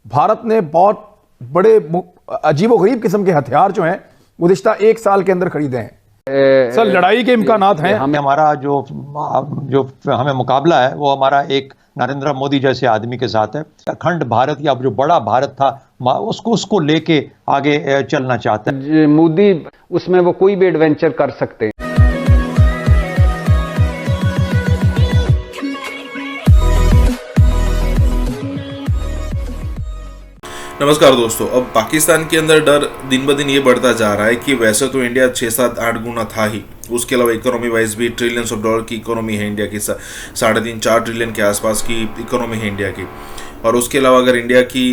भारत ने बहुत बड़े अजीबोगरीब किस्म के हथियार जो हैं गुज़िश्ता एक साल के अंदर खरीदे हैं। सर, लड़ाई के इम्कानात हैं? हमारा जो हमें मुकाबला है वो हमारा एक नरेंद्र मोदी जैसे आदमी के साथ है। अखंड भारत या जो बड़ा भारत था उसको लेके आगे चलना चाहता है। मोदी उसमें वो कोई भी एडवेंचर कर सकते हैं। नमस्कार दोस्तों, अब पाकिस्तान के अंदर डर दिन ब दिन ये बढ़ता जा रहा है कि वैसे तो इंडिया 6-7-8 गुना था ही, उसके अलावा इकोनॉमी वाइज भी ट्रिलियंस ऑफ डॉलर की इकोनॉमी है इंडिया की, 3.5-4 ट्रिलियन के आसपास की इकोनॉमी है इंडिया की। और उसके अलावा अगर इंडिया की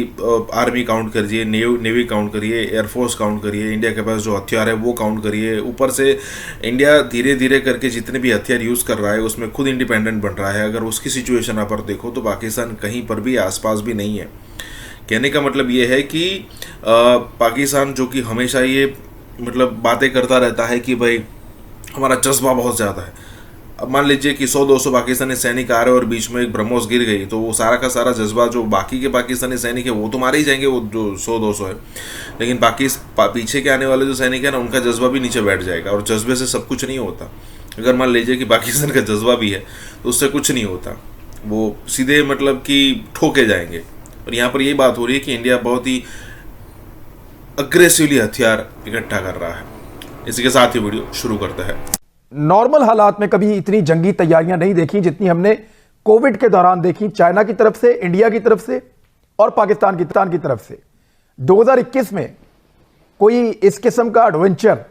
आर्मी काउंट करिए, नेवी काउंट करिए, एयरफोर्स काउंट करिए, इंडिया के पास जो हथियार है वो काउंट करिए, ऊपर से इंडिया धीरे धीरे करके जितने भी हथियार यूज़ कर रहा है उसमें खुद इंडिपेंडेंट बन रहा है। अगर उसकी सिचुएशन आप देखो तो पाकिस्तान कहीं पर भी आसपास भी नहीं है। कहने का मतलब ये है कि पाकिस्तान जो कि हमेशा ये बातें करता रहता है कि भाई हमारा जज्बा बहुत ज़्यादा है। अब मान लीजिए कि 100-200 पाकिस्तानी सैनिक आ रहे हैं और बीच में एक ब्रह्मोस गिर गई, तो वो सारा का सारा जज्बा जो बाकी के पाकिस्तानी सैनिक है वो तो मारे ही जाएंगे, वो जो 100-200 है, लेकिन पीछे के आने वाले जो सैनिक है ना उनका जज्बा भी नीचे बैठ जाएगा। और जज्बे से सब कुछ नहीं होता। अगर मान लीजिए कि पाकिस्तान का जज्बा भी है तो उससे कुछ नहीं होता, वो सीधे कि ठोके जाएंगे। और यहाँ पर यही बात हो रही है कि इंडिया बहुत ही अग्रेसिवली हथियार इकट्ठा कर रहा है। इसी के साथ ही वीडियो शुरू करता है। नॉर्मल हालात में कभी इतनी जंगी तैयारियां नहीं देखी जितनी हमने कोविड के दौरान देखी, चाइना की तरफ से, इंडिया की तरफ से और पाकिस्तान की तरफ से। 2021 में कोई इस किस्म का एडवेंचर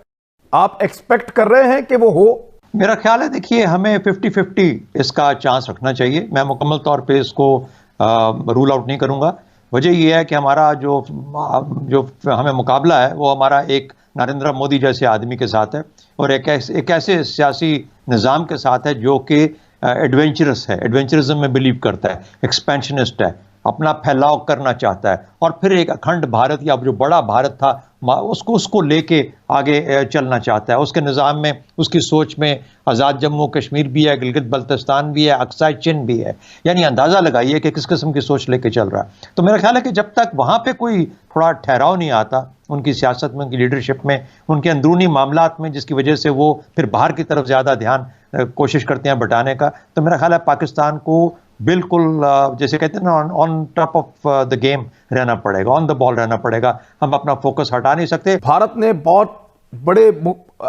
आप एक्सपेक्ट कर रहे हैं कि वो हो? मेरा ख्याल है, देखिए, हमें 50-50 इसका चांस रखना चाहिए। मैं मुकम्मल तौर पे इसको रूल आउट नहीं करूंगा। वजह यह है कि हमारा जो हमें मुकाबला है वो हमारा एक नरेंद्र मोदी जैसे आदमी के साथ है और एक ऐसे सियासी निज़ाम के साथ है जो कि एडवेंचरस है, एडवेंचरिज्म में बिलीव करता है, एक्सपेंशनिस्ट है, अपना फैलाव करना चाहता है और फिर एक अखंड भारत या जो बड़ा भारत था उसको लेके आगे चलना चाहता है। उसके निज़ाम में, उसकी सोच में आज़ाद जम्मू कश्मीर भी है, गिलगित बल्तिस्तान भी है, अक्साई चिन भी है। यानी अंदाज़ा लगाइए कि किस किस्म की सोच लेके चल रहा है। तो मेरा ख्याल है कि जब तक वहाँ पे कोई थोड़ा ठहराव नहीं आता उनकी सियासत में, उनकी लीडरशिप में, उनके अंदरूनी मामलात में, जिसकी वजह से वो फिर बाहर की तरफ ज़्यादा ध्यान कोशिश करते हैं बटाने का, तो मेरा ख्याल है पाकिस्तान को बिल्कुल जैसे कहते हैं ना, on top of the game रहना पड़ेगा, ऑन द बॉल रहना पड़ेगा। हम अपना फोकस हटा नहीं सकते। भारत ने बहुत बड़े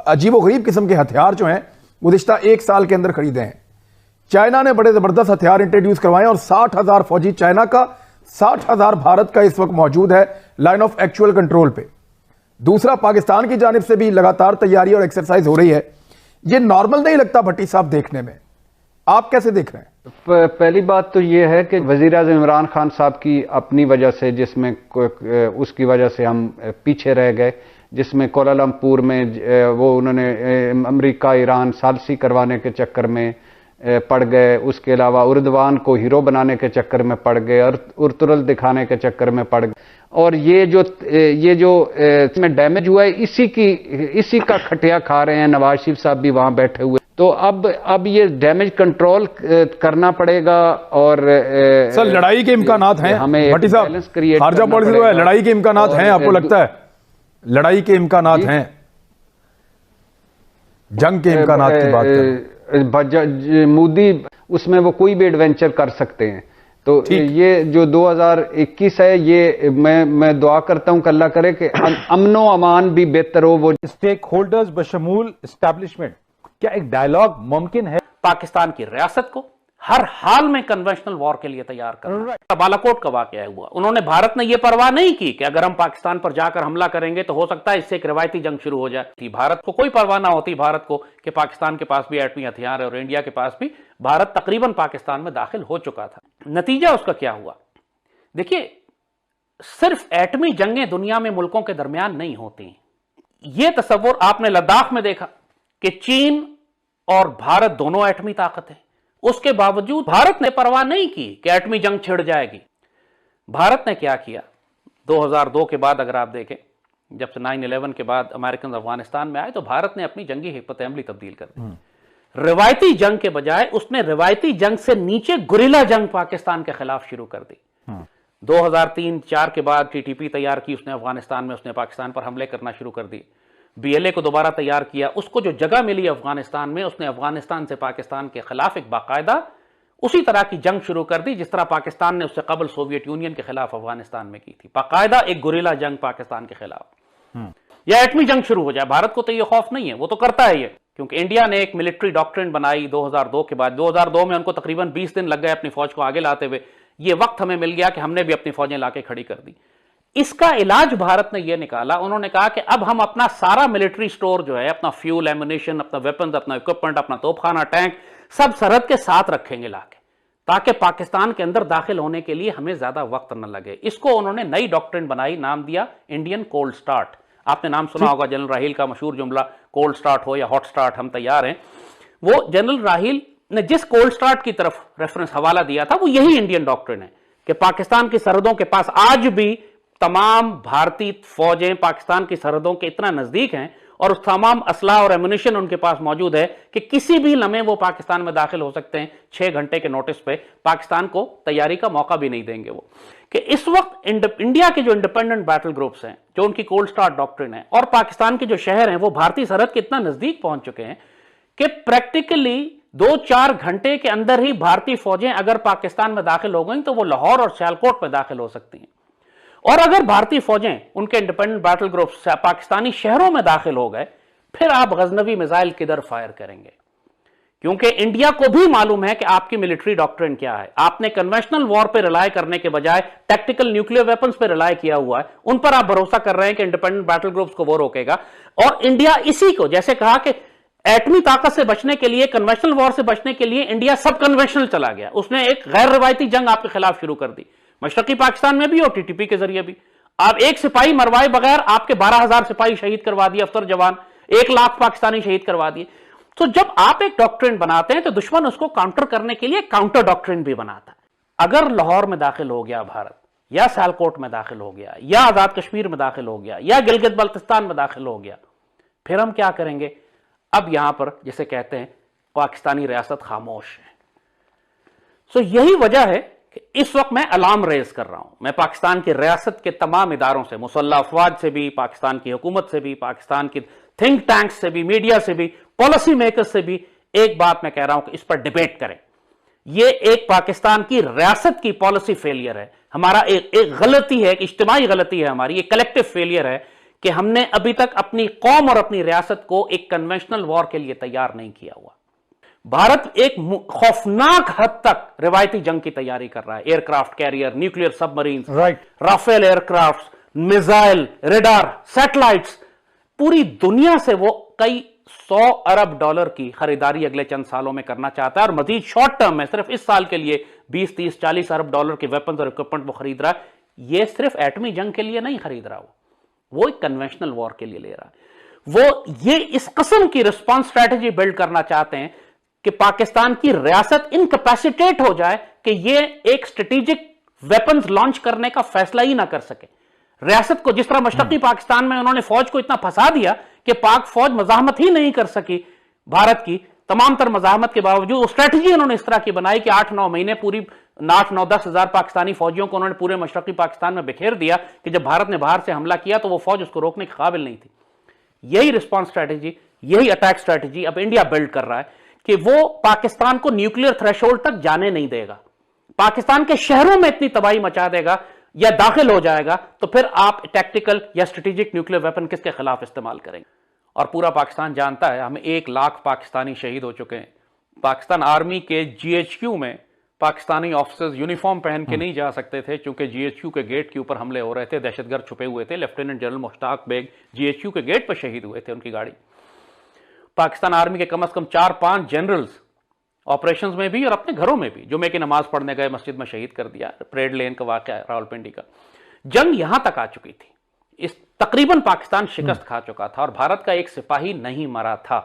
अजीबोगरीब किस्म के हथियार जो हैं गुज़िश्ता एक साल के अंदर खरीदे हैं। चाइना ने बड़े जबरदस्त हथियार इंट्रोड्यूस करवाए और 60,000 फौजी चाइना का, 60,000 भारत का इस वक्त मौजूद है लाइन ऑफ एक्चुअल कंट्रोल पे। दूसरा, पाकिस्तान की जानिब से भी लगातार तैयारी और एक्सरसाइज हो रही है। ये नॉर्मल नहीं लगता भट्टी साहब देखने में? आप कैसे देख रहे हैं? पहली बात तो ये है कि वज़ीर-ए-आज़म इमरान खान साहब की अपनी वजह से, जिसमें उसकी वजह से हम पीछे रह गए, जिसमें कोलालमपुर में वो उन्होंने अमेरिका ईरान सालसी करवाने के चक्कर में पड़ गए, उसके अलावा उर्दवान को हीरो बनाने के चक्कर में पड़ गए और उर्तुरल दिखाने के चक्कर में पड़ गए। और ये जो इसमें डैमेज हुआ है इसी का खटिया खा रहे हैं। नवाज शरीफ साहब भी वहां बैठे हुए। तो अब ये डैमेज कंट्रोल करना पड़ेगा। और सर, लड़ाई के इम्कानात हैं? हमें भट्टी साहब, खारजा पॉलिसी जो है, लड़ाई के इम्कानात हैं? आपको लगता है लड़ाई के इम्कानात हैं? जंग के इम्कानात की बात करें, मोदी उसमें वो कोई भी एडवेंचर कर सकते हैं। तो ये जो 2021 है, ये मैं दुआ करता हूं कि अल्लाह करे कि अमनो अमान भी बेहतर हो। वो स्टेक होल्डर्स बशमूल एस्टैब्लिशमेंट, क्या एक डायलॉग मुमकिन है? पाकिस्तान की रियासत को हर हाल में कन्वेंशनल वॉर के लिए तैयार करना। बालाकोट का वाकया हुआ, उन्होंने, भारत ने यह परवाह नहीं की कि अगर हम पाकिस्तान पर जाकर हमला करेंगे तो हो सकता है इससे एक रिवायती जंग शुरू हो जाए। भारत को कोई परवाह ना होती, भारत को, कि पाकिस्तान के पास भी एटमी हथियार है और इंडिया के पास भी। भारत तकरीबन पाकिस्तान में दाखिल हो चुका था। नतीजा उसका क्या हुआ? देखिए, सिर्फ एटमी जंगें दुनिया में मुल्कों के दरमियान नहीं होती। यह तस्वुर आपने लद्दाख में देखा कि चीन और भारत दोनों एटमी ताकत है, उसके बावजूद भारत ने परवाह नहीं की कि एटमी जंग छिड़ जाएगी। भारत ने क्या किया? 2002 के बाद अगर आप देखें, जब से 9/11 के बाद अमेरिकन अफगानिस्तान में आए, तो भारत ने अपनी जंगी हिकमत अमली तब्दील कर दी। रिवायती जंग के बजाय उसने रिवायती जंग से नीचे गुरिल्ला जंग पाकिस्तान के खिलाफ शुरू कर दी। 2003-4 के बाद टीटीपी तैयार की उसने अफगानिस्तान में, उसने पाकिस्तान पर हमले करना शुरू कर दिए। बीएलए को दोबारा तैयार किया, उसको जो जगह मिली अफगानिस्तान में, उसने अफगानिस्तान से पाकिस्तान के खिलाफ एक बाकायदा उसी तरह की जंग शुरू कर दी जिस तरह पाकिस्तान ने उससे कबल सोवियत यूनियन के खिलाफ अफगानिस्तान में की थी। बाकायदा एक गुरिल्ला जंग पाकिस्तान के खिलाफ, या एटमी जंग शुरू हो जाए। भारत को तो यह खौफ नहीं है, वो तो करता है ये, क्योंकि इंडिया ने एक मिलिट्री डॉक्ट्रिन बनाई 2002 के बाद। 2002 में उनको तकरीबन 20 दिन लग गए अपनी फौज को आगे लाते हुए। ये वक्त हमें मिल गया कि हमने भी अपनी फौजें लाके खड़ी कर दी। इसका इलाज भारत ने यह निकाला, उन्होंने कहा कि अब हम अपना सारा मिलिट्री स्टोर जो है, अपना फ्यूल, एमुनिशन, अपना वेपन्स, अपना इक्विपमेंट, अपना तोपखाना, टैंक, सब सरहद के साथ रखेंगे लाके, ताकि पाकिस्तान के अंदर दाखिल होने के लिए हमें ज्यादा वक्त न लगे। इसको उन्होंने नई डॉक्ट्रिन बनाई, नाम दिया इंडियन कोल्ड स्टार्ट। आपने नाम सुना होगा जनरल राहील का मशहूर जुमला, कोल्ड स्टार्ट हो या हॉट स्टार्ट, हम तैयार हैं। वो जनरल राहील ने जिस कोल्ड स्टार्ट की तरफ रेफरेंस हवाला दिया था, वो यही इंडियन डॉक्ट्रिन है कि पाकिस्तान की सरहदों के पास आज भी तमाम भारतीय फौजें पाकिस्तान की सरहदों के इतना नजदीक हैं और उस तमाम असला और एमुनिशन उनके पास मौजूद है कि किसी भी लम्हे वो पाकिस्तान में दाखिल हो सकते हैं। 6 घंटे के नोटिस पे पाकिस्तान को तैयारी का मौका भी नहीं देंगे वो। कि इस वक्त इंडिया के जो इंडिपेंडेंट बैटल ग्रुप्स हैं, जो उनकी कोल्ड स्टार्ट डॉक्ट्रिन है, और पाकिस्तान के जो शहर हैं, वो भारतीय सरहद के इतना नजदीक पहुंच चुके हैं कि प्रैक्टिकली 2-4 घंटे के अंदर ही भारतीय फौजें अगर पाकिस्तान में दाखिल हो गई तो वो लाहौर और सियालकोट में दाखिल हो सकती हैं। और अगर भारतीय फौजें उनके इंडिपेंडेंट बैटल ग्रुप्स पाकिस्तानी शहरों में दाखिल हो गए, फिर आप गजनवी मिसाइल किधर फायर करेंगे? क्योंकि इंडिया को भी मालूम है कि आपकी मिलिट्री डॉक्ट्रिन क्या है। आपने कन्वेंशनल वॉर पर रिलाय करने के बजाय टैक्टिकल न्यूक्लियर वेपन्स पर रिलाय किया हुआ है। उन पर आप भरोसा कर रहे हैं कि इंडिपेंडेंट बैटल ग्रुप्स को वो रोकेगा। और इंडिया इसी को, जैसे कहा कि एटमी ताकत से बचने के लिए, कन्वेंशनल वॉर से बचने के लिए इंडिया सब कन्वेंशनल चला गया। उसने एक गैर रवायती जंग आपके खिलाफ शुरू कर दी, मशरकी पाकिस्तान में भी और टीटीपी के जरिए भी। आप एक सिपाही मरवाए बगैर आपके 12,000 सिपाही शहीद करवा दिए, अफसर जवान 1 लाख पाकिस्तानी शहीद करवा दिए। तो जब आप एक डॉक्ट्रिन बनाते हैं तो दुश्मन उसको काउंटर करने के लिए काउंटर डॉक्ट्रिन भी बनाता है। अगर लाहौर में दाखिल हो गया भारत, या सियालकोट में दाखिल हो गया, या आजाद कश्मीर में दाखिल हो गया, या गिलगित बल्तिस्तान में दाखिल हो गया, फिर हम क्या करेंगे? अब यहां पर जिसे कहते हैं पाकिस्तानी रियासत खामोश है। सो यही वजह है कि इस वक्त मैं अलार्म रेज कर रहा हूं। मैं पाकिस्तान की रियासत के तमाम इदारों से, मुसल्लह अफवाज से भी, पाकिस्तान की हुकूमत से भी, पाकिस्तान की थिंक टैंक्स से भी, मीडिया से भी, पॉलिसी मेकर्स से भी एक बात मैं कह रहा हूं कि इस पर डिबेट करें। यह एक पाकिस्तान की रियासत की पॉलिसी फेलियर है, हमारा एक गलती है, एक इज्तिमाई गलती है हमारी, एक कलेक्टिव फेलियर है कि हमने अभी तक अपनी कौम और अपनी रियासत को एक कन्वेंशनल वॉर के लिए तैयार नहीं किया हुआ। भारत एक खौफनाक हद तक रिवायती जंग की तैयारी कर रहा है। Aircraft carrier, nuclear submarine, Rafale aircraft, missile, radar, satellites, पूरी दुनिया से वो कई $100 अरब की खरीदारी अगले चंद सालों में करना चाहता है। और मजीद शॉर्ट टर्म में सिर्फ इस साल के लिए 20, 30, 40 अरब डॉलर के वेपन्स और इक्विपमेंट वो खरीद रहा है। ये सिर्फ एटमी जंग के लिए नहीं खरीद रहा, वो एक कन्वेंशनल वॉर के लिए ले रहा है। वो ये इस किस्म की रिस्पॉन्स स्ट्रैटेजी बिल्ड करना चाहते हैं कि पाकिस्तान की रियासत इनकैपेसिटेट हो जाए कि ये एक स्ट्रेटेजिक वेपन्स लॉन्च करने का फैसला ही ना कर सके। रियासत को जिस तरह मशरकी पाकिस्तान में उन्होंने फौज को इतना फंसा दिया कि पाक फौज मजाहमत ही नहीं कर सकी भारत की, तमाम तर मजाहमत के बावजूद स्ट्रैटेजी उन्होंने इस तरह की बनाई कि 8-9 महीने पूरी 8-9-10 हजार पाकिस्तानी फौजियों को उन्होंने पूरे मशरकी पाकिस्तान में बिखेर दिया कि जब भारत ने बाहर से हमला किया तो वो फौज उसको रोकने के काबिल नहीं थी। यही रिस्पॉन्स स्ट्रैटेजी, यही अटैक स्ट्रैटेजी अब इंडिया बिल्ड कर रहा है कि वो पाकिस्तान को न्यूक्लियर थ्रेशोल्ड तक जाने नहीं देगा, पाकिस्तान के शहरों में इतनी तबाही मचा देगा या दाखिल हो जाएगा तो फिर आप टैक्टिकल या स्ट्रेटेजिक न्यूक्लियर वेपन किसके खिलाफ इस्तेमाल करेंगे। और पूरा पाकिस्तान जानता है, हमें 1 लाख पाकिस्तानी शहीद हो चुके हैं। पाकिस्तान आर्मी के GHQ में पाकिस्तानी ऑफिसर्स यूनिफॉर्म पहन के नहीं जा सकते थे क्योंकि GHQ के गेट के ऊपर हमले हो रहे थे, दहशतगर्द छुपे हुए थे। Lieutenant general Mushtaq Baig GHQ के गेट पर शहीद हुए थे, उनकी गाड़ी। पाकिस्तान आर्मी के कम से कम 4-5 जनरल्स ऑपरेशंस में भी और अपने घरों में भी, जुमे की नमाज पढ़ने गए मस्जिद में शहीद कर दिया। परेड लेन का वाकया रावलपिंडी का। जंग यहां तक आ चुकी थी, इस तकरीबन पाकिस्तान शिकस्त खा चुका था और भारत का एक सिपाही नहीं मरा था।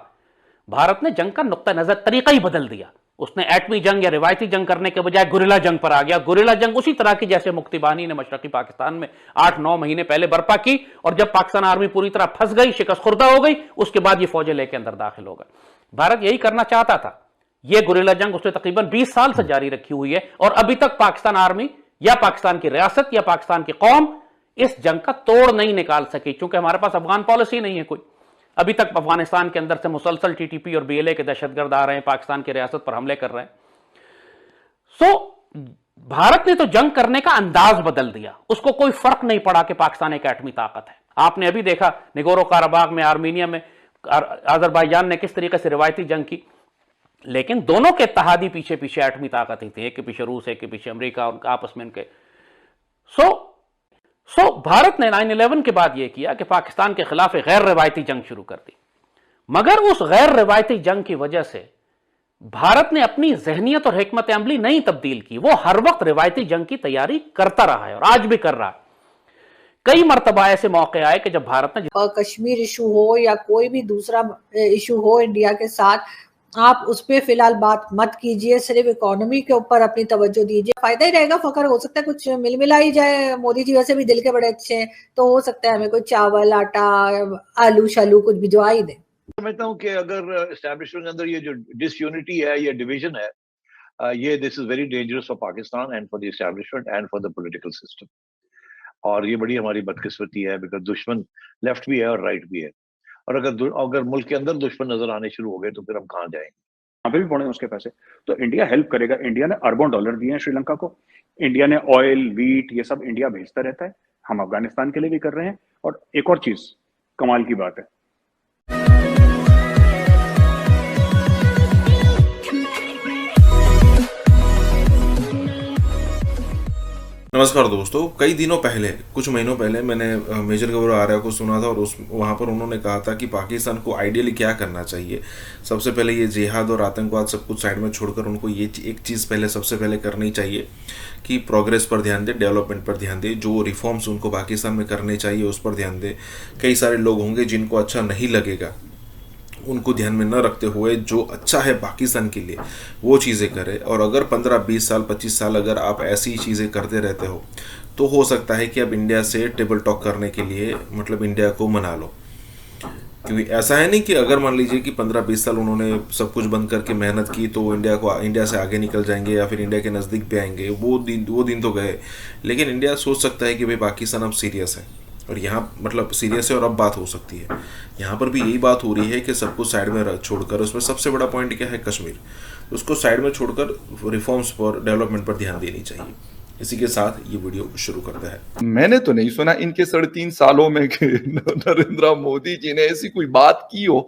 भारत ने जंग का नुक्ता नजर तरीका ही बदल दिया। उसने एटमी जंग या रिवायती जंग करने के बजाय गुरिल्ला जंग पर आ गया। गुरिल्ला जंग उसी तरह की जैसे मुक्तिबानी ने मशरकी पाकिस्तान में 8-9 महीने पहले बर्पा की और जब पाकिस्तान आर्मी पूरी तरह फंस गई, शिकस्त खुर्दा हो गई, उसके बाद ये फौजें लेकर अंदर दाखिल हो गए। भारत यही करना चाहता था। यह गुरिल्ला जंग उसने तकरीबन 20 साल से जारी रखी हुई है और अभी तक पाकिस्तान आर्मी या पाकिस्तान की रियासत या पाकिस्तान की कौम इस जंग का तोड़ नहीं निकाल सकी, क्योंकि हमारे पास अफगान पॉलिसी नहीं है कोई। अभी तक अफगानिस्तान के अंदर से मुसलसल टीटीपी और बीएलए के दहशतगर्द आ रहे हैं, पाकिस्तान की रियासत पर हमले कर रहे हैं। भारत ने तो जंग करने का अंदाज बदल दिया, उसको कोई फर्क नहीं पड़ा कि पाकिस्तान एक एटमी ताकत है। आपने अभी देखा निगोरो काराबाग में, आर्मीनिया में अजरबैजान ने किस तरीके से रिवायती जंग की, लेकिन दोनों के इत्तेहादी पीछे पीछे एटमी ताकत ही थी, एक के पीछे रूस, एक के पीछे अमेरिका, उनका आपस में उनके। भारत ने 9/11 के बाद यह किया कि पाकिस्तान के खिलाफ एक गैर रिवायती जंग शुरू कर दी, मगर उस गैर रिवायती जंग की वजह से भारत ने अपनी जहनियत और हिकमत अमली नहीं तब्दील की। वो हर वक्त रिवायती जंग की तैयारी करता रहा है और आज भी कर रहा है। कई मर्तबा ऐसे मौके आए कि जब भारत ने कश्मीर इशू हो या कोई भी दूसरा इशू हो इंडिया के साथ, आप उस पर फिलहाल बात मत कीजिए, सिर्फ इकोनॉमी के ऊपर अपनी तवज्जो दीजिए, फायदा ही रहेगा। फकर हो सकता है कुछ मिल मिला ही जाए। मोदी जी वैसे भी दिल के बड़े अच्छे हैं, तो हो सकता है हमें कोई चावल, आटा, आलू शालू कुछ भिजवा ही दे। समझता हूँ कि अगर एस्टैब्लिशमेंट के अंदर ये जो डिसयूनिटी है, ये डिवीजन है, ये this is very dangerous for Pakistan and for the establishment and for the political system. और ये बड़ी हमारी बदकिस्मती है, बिकॉज दुश्मन लेफ्ट भी है और राइट भी है। और अगर मुल्क के अंदर दुश्मन नजर आने शुरू हो गए तो फिर हम कहाँ जाएंगे? यहाँ पे भी पड़े उसके पैसे, तो इंडिया हेल्प करेगा। इंडिया ने अरबों डॉलर दिए हैं श्रीलंका को, इंडिया ने ऑयल, वीट, ये सब इंडिया भेजता रहता है। हम अफगानिस्तान के लिए भी कर रहे हैं। और एक और चीज कमाल की बात है, नमस्कार दोस्तों, कई दिनों पहले, कुछ महीनों पहले मैंने मेजर गौरव आर्या को सुना था और वहाँ पर उन्होंने कहा था कि पाकिस्तान को आइडियली क्या करना चाहिए। सबसे पहले ये जिहाद और आतंकवाद सब कुछ साइड में छोड़कर उनको ये एक चीज़ सबसे पहले करनी चाहिए कि प्रोग्रेस पर ध्यान दे, डेवलपमेंट पर ध्यान दे, जो रिफॉर्म्स उनको पाकिस्तान में करने चाहिए उस पर ध्यान दे। कई सारे लोग होंगे जिनको अच्छा नहीं लगेगा, उनको ध्यान में न रखते हुए जो अच्छा है पाकिस्तान के लिए वो चीज़ें करें। और अगर 15, 20 साल, 25 साल अगर आप ऐसी चीज़ें करते रहते हो तो हो सकता है कि आप इंडिया से टेबल टॉक करने के लिए मतलब इंडिया को मना लो। क्योंकि ऐसा है नहीं कि अगर मान लीजिए कि 15-20 साल उन्होंने सब कुछ बंद करके मेहनत की तो इंडिया से आगे निकल जाएंगे या फिर इंडिया के नज़दीक भी आएंगे, वो दिन तो गए। लेकिन इंडिया सोच सकता है कि भाई पाकिस्तान अब सीरियस है और यहाँ मतलब सीरियस है और अब बात हो सकती है। यहाँ पर भी यही बात हो रही है कि सब कुछ साइड में छोड़कर, उसमें सबसे बड़ा पॉइंट क्या है, कश्मीर, उसको साइड में छोड़कर रिफॉर्म्स पर, डेवलपमेंट पर ध्यान देनी चाहिए। इसी के साथ ये वीडियो शुरू करता है। मैंने तो नहीं सुना इनके 3.5 सालों में कि नरेंद्र मोदी जी ने ऐसी कोई बात की हो।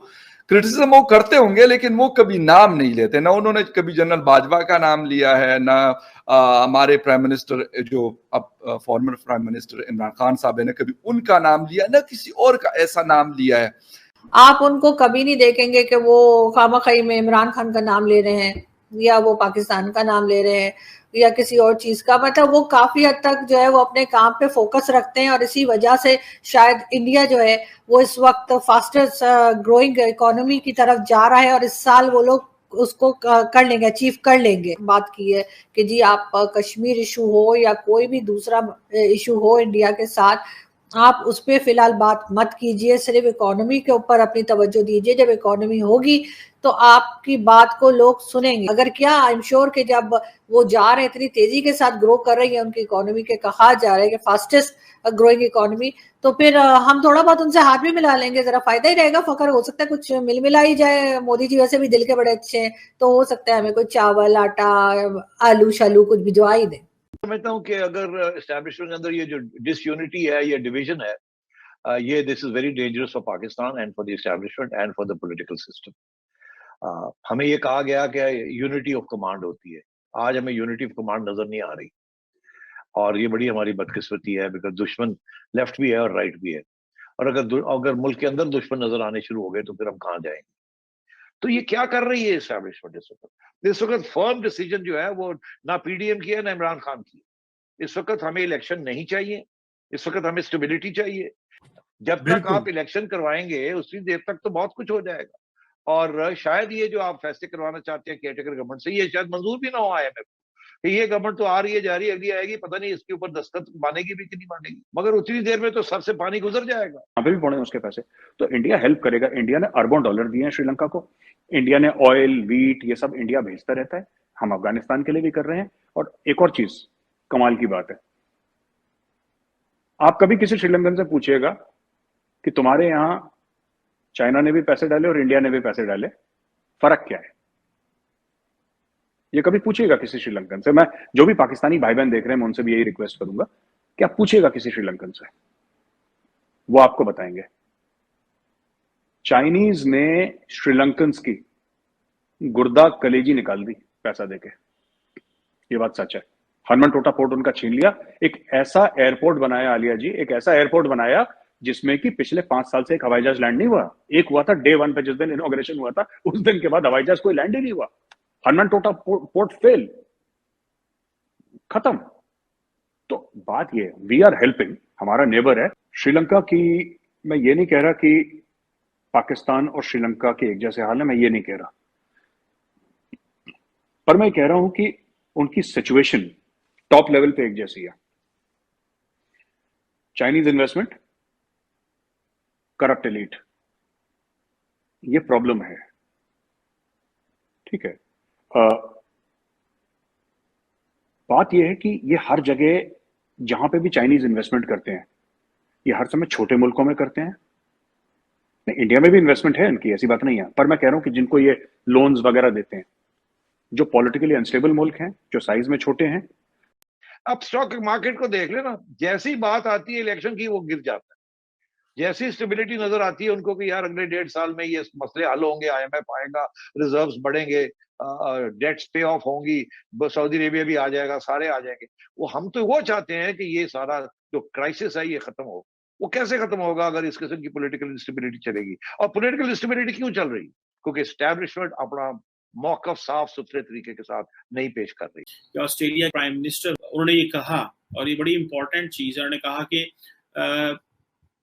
क्रिटिसिज्म वो करते होंगे लेकिन वो कभी नाम नहीं लेते, ना उन्होंने कभी जनरल बाजवा का नाम लिया है, ना हमारे प्राइम मिनिस्टर जो अब former prime minister Imran Khan साहब ने कभी उनका नाम लिया, ना किसी और का ऐसा नाम लिया है। आप उनको कभी नहीं देखेंगे कि वो खामखई में इमरान खान का नाम ले रहे हैं या वो पाकिस्तान का नाम ले रहे हैं या किसी और चीज का। मतलब वो काफी हद तक जो है वो अपने काम पे फोकस रखते हैं और इसी वजह से शायद इंडिया जो है वो इस वक्त फास्टेस्ट ग्रोइंग इकोनॉमी की तरफ जा रहा है और इस साल वो लोग उसको कर लेंगे, अचीव कर लेंगे। बात की है कि जी आप कश्मीर इशू हो या कोई भी दूसरा इशू हो इंडिया के साथ, आप उस पर फिलहाल बात मत कीजिए, सिर्फ इकोनॉमी के ऊपर अपनी तवज्जो दीजिए। जब इकोनॉमी होगी तो आपकी बात को लोग सुनेंगे। अगर क्या आई एम श्योर कि जब वो जा रहे हैं, इतनी तेजी के साथ ग्रो कर रही है उनकी इकोनॉमी के, कहा जा रहा है कि फास्टेस्ट ग्रोइंग इकोनॉमी, तो फिर हम थोड़ा बहुत उनसे हाथ भी मिला लेंगे, जरा फायदा ही रहेगा। फकर हो सकता है कुछ मिल मिला ही जाए। मोदी जी वैसे भी दिल के बड़े अच्छे हैं, तो हो सकता है हमें कोई चावल, आटा, आलू शालू कुछ भिजवा ही दे। समझता हूँ कि अगर एस्टैब्लिशमेंट के अंदर ये जो डिसयूनिटी है, ये डिवीजन है, ये this is very dangerous for Pakistan and for the establishment and for the political system. हमें ये कहा गया कि यूनिटी ऑफ कमांड होती है, आज हमें यूनिटी ऑफ कमांड नजर नहीं आ रही और ये बड़ी हमारी बदकिस्मती है, बिकॉज दुश्मन लेफ्ट भी है और राइट भी है। और अगर मुल्क के अंदर दुश्मन नजर आने शुरू हो गए तो फिर हम कहाँ जाएंगे? तो ये क्या कर रही है एस्टैब्लिशमेंट इस वक्त फर्म डिसीजन जो है वो ना पीडीएम की है ना इमरान खान की। इस वक्त हमें इलेक्शन नहीं चाहिए, इस वक्त हमें स्टेबिलिटी चाहिए। जब तक आप इलेक्शन करवाएंगे उसी देर तक तो बहुत कुछ हो जाएगा। और शायद ये जो आप फैसले करवाना चाहते हैं केयरटेकर गवर्नमेंट से, ये शायद मंजूर भी ना हो IMF को। ये गवर्नमेंट तो आ रही है, जा रही है, अगली आएगी, पता नहीं इसके ऊपर दस्तखत मानेगी भी कि नहीं मानेगी, मगर उतनी देर में तो सर से पानी गुजर जाएगा। यहाँ पे भी पड़े उसके पैसे, तो इंडिया हेल्प करेगा। इंडिया ने अरबों डॉलर दिए हैं श्रीलंका को, इंडिया ने ऑयल, वीट, ये सब इंडिया भेजता रहता है। हम अफगानिस्तान के लिए भी कर रहे हैं। और एक और चीज कमाल की बात है। आप कभी किसी श्रीलंकन से पूछिएगा कि तुम्हारे यहां चाइना ने भी पैसे डाले और इंडिया ने भी पैसे डाले, फर्क क्या है? ये कभी पूछिएगा किसी श्रीलंकन से। मैं जो भी पाकिस्तानी भाई बहन देख रहे हैं, मैं उनसे भी यही रिक्वेस्ट करूंगा कि आप पूछिएगा किसी श्रीलंकन से, वो आपको बताएंगे। चाइनीज ने श्रीलंकन्स की गुर्दा कलेजी निकाल दी पैसा देके, ये बात सच है। हनुमान पोर्ट उनका छीन लिया। एक ऐसा एयरपोर्ट बनाया आलिया जी, एक ऐसा एयरपोर्ट बनाया जिसमें कि पिछले 5 साल से एक हवाई जहाज लैंड नहीं हुआ। एक हुआ था डे 1 पे, जिस दिन इनॉग्रेशन हुआ था, उस दिन के बाद हवाई जहाज कोई लैंड ही नहीं हुआ। हनुमान पोर्ट फेल, खत्म। तो बात ये, वी आर हेल्पिंग, हमारा नेबर है श्रीलंका की। मैं ये नहीं कह रहा कि पाकिस्तान और श्रीलंका के एक जैसे हाल है, मैं ये नहीं कह रहा, पर मैं कह रहा हूं कि उनकी सिचुएशन टॉप लेवल पे एक जैसी है। चाइनीज इन्वेस्टमेंट, करप्ट एलीट, ये प्रॉब्लम है। ठीक है। बात यह है कि ये हर जगह जहां पे भी चाइनीज इन्वेस्टमेंट करते हैं, ये हर समय छोटे मुल्कों में करते हैं। नहीं, इंडिया में भी इन्वेस्टमेंट है इनकी, ऐसी बात नहीं है, पर मैं कह रहा हूं कि जिनको ये लोन्स वगैरह देते हैं, जो पॉलिटिकली अनस्टेबल मुल्क हैं, जो साइज में छोटे हैं। अब स्टॉक मार्केट को देख लेना, जैसी बात आती है इलेक्शन की वो गिर जाता है। जैसी स्टेबिलिटी नजर आती है उनको कि यार अगले 1.5 साल में ये मसले हल होंगे, IMF आएगा, रिजर्व्स बढ़ेंगे, डेट्स पे ऑफ होंगी, सऊदी अरेबिया भी आ जाएगा, सारे आ जाएंगे। हम तो वो चाहते हैं कि ये सारा जो क्राइसिस है ये खत्म हो। वो कैसे खत्म होगा अगर इस किस्म की पॉलिटिकल इंस्टेबिलिटी चलेगी? और पॉलिटिकल इंस्टेबिलिटी क्यों चल रही? क्योंकि एस्टैब्लिशमेंट अपना मौकफ साफ सुथरे तरीके के साथ नहीं पेश कर रही। ऑस्ट्रेलिया प्राइम मिनिस्टर, उन्होंने ये कहा, और ये बड़ी इंपॉर्टेंट चीज है, उन्होंने कहा कि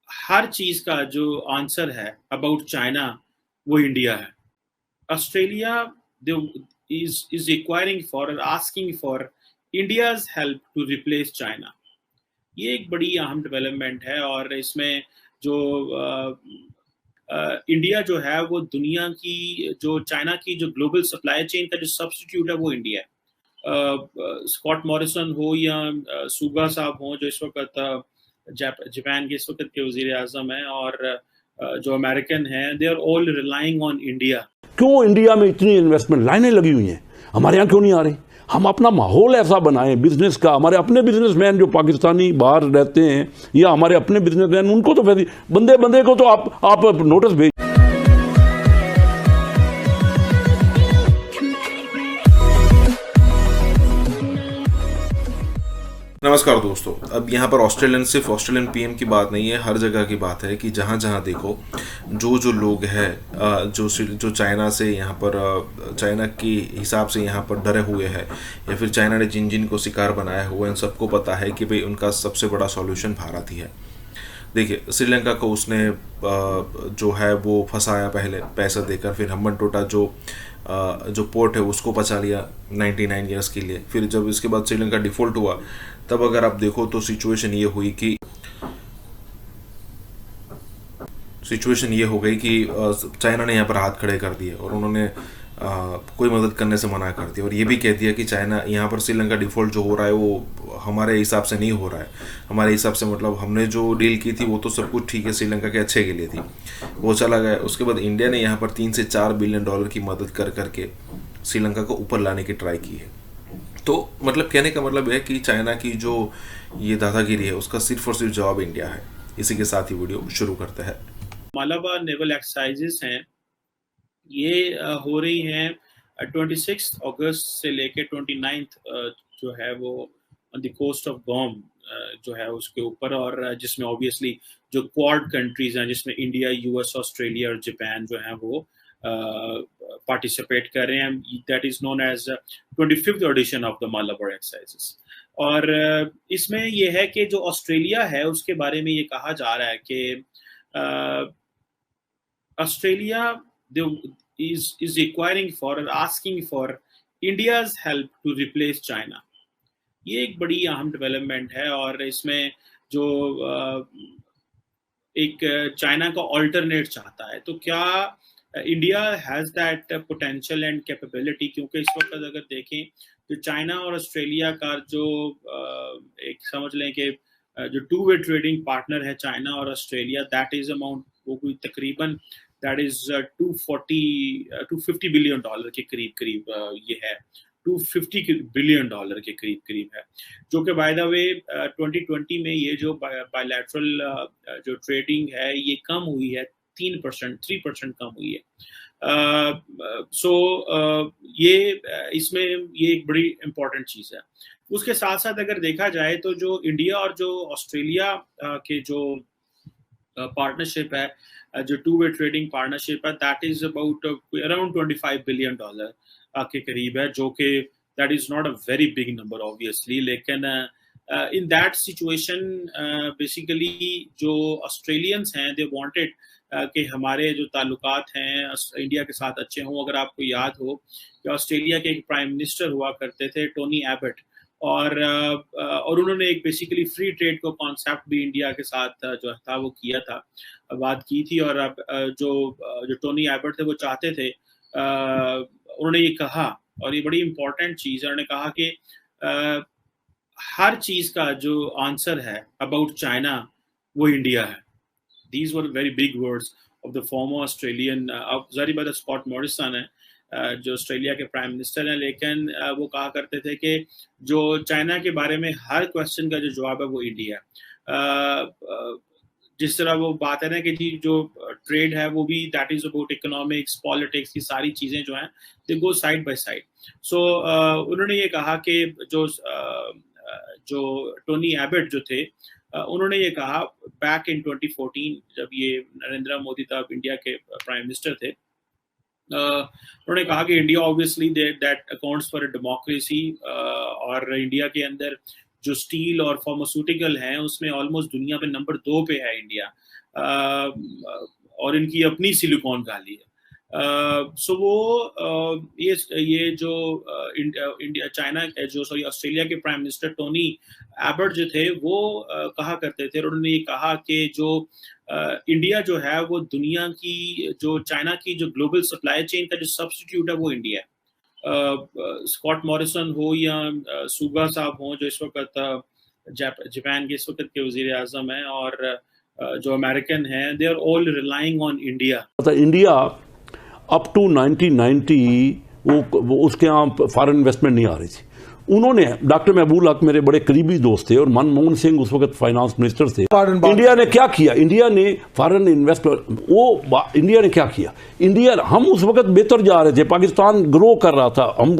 हर चीज का जो आंसर है अबाउट चाइना वो इंडिया है। Australia is requiring for or asking for India's help to replace China। ये एक बड़ी अहम डेवलपमेंट है, और इसमें जो इंडिया जो है वो दुनिया की, जो चाइना की जो ग्लोबल सप्लाई चेन का जो सब्स्टिट्यूट है वो इंडिया है। स्कॉट मॉरिसन हो या सुगा साहब हो, जो इस वक्त जापान के इस वक्त के वजीर आजम हैं, और जो अमेरिकन हैं, they are all relying on India. क्यों इंडिया में इतनी इन्वेस्टमेंट लाइनें लगी हुई हैं, हमारे यहाँ क्यों नहीं आ रही? हम अपना माहौल ऐसा बनाएं बिजनेस का। हमारे अपने बिजनेसमैन जो पाकिस्तानी बाहर रहते हैं, या हमारे अपने बिजनेसमैन, उनको तो वैसे बंदे को तो आप नोटिस भेज। नमस्कार दोस्तों, अब यहाँ पर सिर्फ ऑस्ट्रेलियन पीएम की बात नहीं है, हर जगह की बात है कि जहाँ जहाँ देखो जो लोग हैं जो चाइना से यहाँ पर चाइना के हिसाब से यहाँ पर डरे हुए हैं, या फिर चाइना ने जिन को शिकार बनाया हुआ है, उन सबको पता है कि भाई उनका सबसे बड़ा सॉल्यूशन भारत ही है। देखिए, श्रीलंका को उसने जो है वो फंसाया पहले पैसा देकर, फिर हम्बनटोटा जो पोर्ट है उसको बचा लिया 99 ईयर्स के लिए। फिर जब इसके बाद श्रीलंका डिफॉल्ट हुआ, तब अगर आप देखो तो सिचुएशन ये हो गई कि चाइना ने यहाँ पर हाथ खड़े कर दिए, और उन्होंने कोई मदद करने से मना कर दिया, और ये भी कह दिया कि चाइना यहाँ पर श्रीलंका डिफॉल्ट जो हो रहा है वो हमारे हिसाब से नहीं हो रहा है। हमारे हिसाब से मतलब हमने जो डील की थी वो तो सब कुछ ठीक है, श्रीलंका के अच्छे के लिए थी, वो चला गया। उसके बाद इंडिया ने यहाँ पर 3 से 4 बिलियन डॉलर की मदद करके श्रीलंका को ऊपर लाने की ट्राई की है। तो मतलब कहने का मतलब है कि चाइना की जो ये दादागिरी है उसका सिर्फ और सिर्फ जवाब इंडिया है। इसी के साथ ही वीडियो शुरू करते हैं। मालाबा नेवल एक्सरसाइजेस हैं, ये हो रही हैं 26 अगस्त से लेके 29 जो है वो ऑन द कोस्ट ऑफ गॉम जो है उसके ऊपर, और जिसमें ऑब्वियसली जो क्वाड कंट्रीज हैं, जिसमें इंडिया, US, ऑस्ट्रेलिया और जापान जो है वो पार्टिसिपेट कर रहे हैं। That is known as 25th edition of the Malabar exercises. और इसमें यह है कि जो ऑस्ट्रेलिया है उसके बारे में ये कहा जा रहा है कि Australia is requiring for or asking for India's help to replace China। ये एक बड़ी अहम डेवलपमेंट है, और इसमें जो एक चाइना का ऑल्टरनेट चाहता है, तो क्या India has that potential and capability? क्योंकि इस वक्त अगर देखें जो चाइना और ऑस्ट्रेलिया का जो एक समझ लें कि जो टू वे ट्रेडिंग पार्टनर है चाइना और ऑस्ट्रेलिया, दैट इज अमाउंट वो कोई तकरीबन दैट इज 250 बिलियन डॉलर के करीब ये है, 250 बिलियन डॉलर के करीब है, जो कि बाय द वे 2020 में ये जो बायलैटरल जो ट्रेडिंग है ये कम हुई है, 3% कम हुई है। ये इसमें ये एक बड़ी इंपॉर्टेंट चीज है। उसके साथ साथ अगर देखा जाए तो जो इंडिया और जो ऑस्ट्रेलिया के जो पार्टनरशिप है, जो टू वे ट्रेडिंग पार्टनरशिप है, that is about around 25 billion dollar के करीब है, जो कि that is not a very big number obviously, लेकिन इन दैट सिचुएशन बेसिकली जो ऑस्ट्रेलियंस हैं दे वांटेड कि हमारे जो ताल्लुकात हैं इंडिया के साथ अच्छे हों। अगर आपको याद हो कि ऑस्ट्रेलिया के एक प्राइम मिनिस्टर हुआ करते थे टोनी एबट, और उन्होंने एक बेसिकली फ्री ट्रेड को कॉन्सेप्ट भी इंडिया के साथ जो था वो किया था, बात की थी। और अब जो टोनी एबट थे वो चाहते थे, उन्होंने ये कहा, और ये बड़ी इंपॉर्टेंट चीज़ है, उन्होंने कहा कि हर चीज़ का जो आंसर है अबाउट चाइना वो इंडिया है। These were very big words of the former Australian, ज़ाहिर बात है स्कॉट मॉरिसन है जो ऑस्ट्रेलिया के प्राइम मिनिस्टर हैं, लेकिन वो कहा करते थे कि जो चाइना के बारे में हर क्वेश्चन का जो जवाब है वो इंडिया है। जिस तरह वो बात है ना कि जी जो ट्रेड है वो भी that is about economics, politics, की सारी चीज़ें जो हैं दे गो साइड बाय साइड। सो उन्होंने ये कहा कि जो टोनी एबट जो थे उन्होंने ये कहा बैक इन 2014 जब ये नरेंद्र मोदी तब इंडिया के प्राइम मिनिस्टर थे, उन्होंने कहा कि India obviously that accounts for a democracy, और इंडिया के अंदर जो स्टील और फार्मास्यूटिकल हैं उसमें ऑलमोस्ट दुनिया पे नंबर 2 पे है इंडिया, और इनकी अपनी सिलिकॉन वैली है। सो वो ये जो इंडिया चाइना जो सॉरी ऑस्ट्रेलिया के प्राइम मिनिस्टर टोनी एबट जो थे वो कहा करते थे, और उन्होंने ये कहा कि जो इंडिया जो है वो दुनिया की जो चाइना की जो ग्लोबल सप्लाई चेन का जो सब्स्टिट्यूट है वो इंडिया है। स्कॉट मॉरिसन हो या सुगा साहब हो जो इस वक्त जापान के इस वक्त के वजीर आजम हैं, और जो अमेरिकन हैं, they are all relying on India. India up to 1990 वो उसके यहाँ फॉरेन इन्वेस्टमेंट नहीं आ रही थी। उन्होंने डॉक्टर महबूब हक मेरे बड़े करीबी दोस्त थे, और मनमोहन सिंह उस वक्त फाइनेंस मिनिस्टर थे। इंडिया ने क्या किया? इंडिया ने फॉरेन इन्वेस्टमेंट इंडिया ने क्या किया? इंडिया हम उस वक्त बेहतर जा रहे थे, पाकिस्तान ग्रो कर रहा था। हम